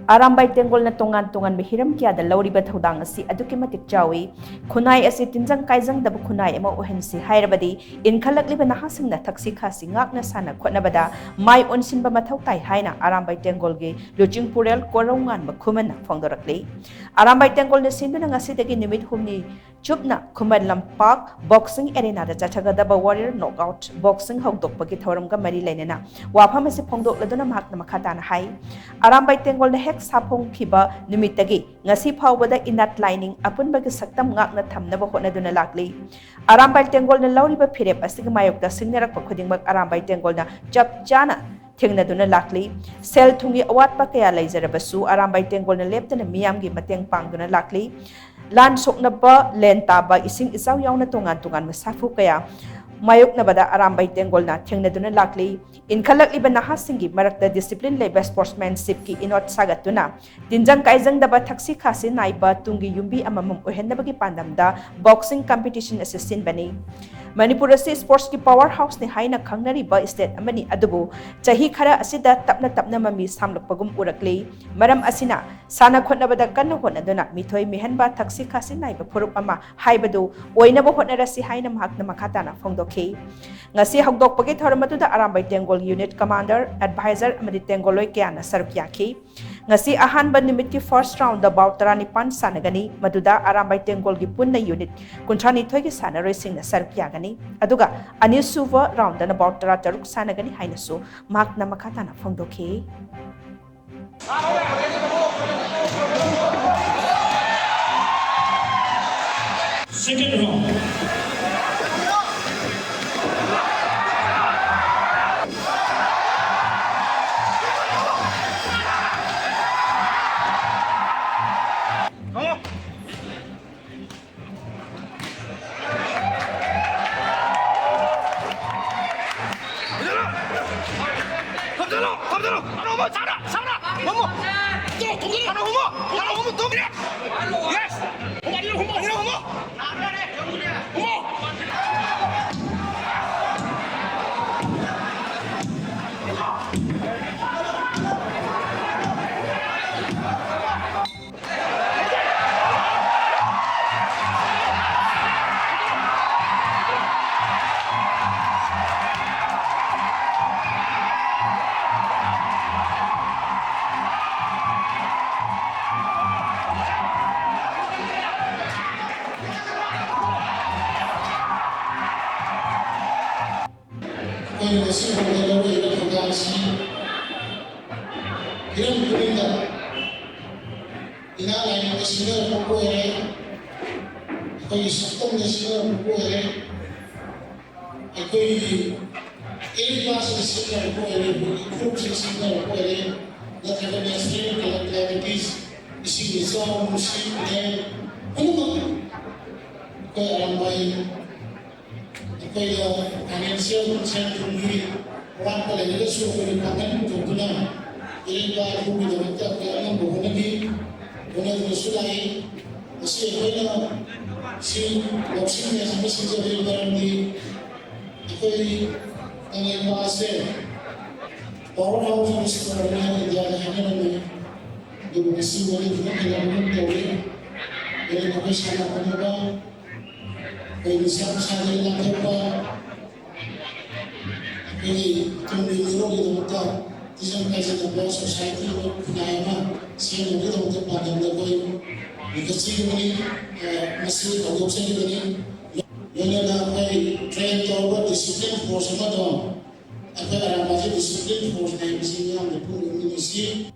Arambay Tengol na tungan hiram kya da lauriba thodang asi aduki matik chawi khunai asi tinjang kaijang da khunai ema ohensi hairabadi inkhalak liba nahasing na thaksi khasi ngak na sana khotna bada mai onsin ba mathau tai haina Arambay Tengol ge Luching Purel korongan ba khuman phongdorakli Arambay Tengol na sindu na ngasi dagi nimit humni chupna Khuman Lampak boxing arena da chachagadaba warrior knockout boxing hogdokpagi thoram ga mari lainena wafam asi phongdok laduna mahak na makhata na hai Arambay Tengol na hek sapong khiba numitagi ngasi phawbada inat lining apun bagi saktam ngak na thamnaba hotnaduna lakli Arambay Tengol na lawriba phirep asigi mayokta singnarakpa khudingmak Arambay Tengol na chap chana thengna lakli sel thungi awatpa kaya laijarabasu Arambay Tengol na leptana miyamgi mateng pangduna lakli lan soknaba len taba ising isaw yaw na tungan masafu kaya mayok na bada Arambay Tengol na thengna lakli inkhalak liba nahasingi marakta discipline leba sportsmanship ki inot sagatuna tinjang kaijang daba thaksi khasi naiba tungi yumbi amamam ohenabagi pandamda boxing competition assistant bani Manipur asi sports ki powerhouse ni haina khangnari ba state amani adubu chahi khara asida tapna mami samlakpagum urakli maram asina sana khotnabada kanna honaduna mithoi mehanba thaksi khasi naiba phurup ama haibadu oinaba hotnarasi haina mahakna makhatana phongdokhi ngasi hogdokpagi thoramatuda Arambay Tengol unit commander advisor amadi Tengoloi kyana sarkyakhi ngasi ahanba nimit first round da bautarani pan sanagani maduda Arambay Tengol gi punna unit kunthani thoigi sanaroi singna sarkyagani aduga anisuva round na bautara taruk sanagani hainasu makna makhatana phongdokhi second round Nasi Bandar Lalu Fondasi Kiram Kurinda Ina lain Nasional Populer Koi Sistem Nasional Populer Koi Kelas Nasional Populer Grup Nasional Populer Nakada Nasional Calamities Isi Islam Muslim dan Anuman Koi Arambay financial center ni orang pelajari suku di pangan tentunya ini baru didapat kerana bukan lagi sulai masih ada si boxing yang sama saja dalam di itu yang bahasa powerhouse sebenarnya dia hanya ni di masih boleh juga dalam teori ini kami sangat mencoba Ini siapa saja yang terbaik. Ini kemudian di tempat tisang kajian tempat society penayama siapa di tempat pada mereka dikasih ini masih adopsi ini yang ada train terbuat disiplin force macam apa orang macam disiplin force yang di sini yang di Indonesia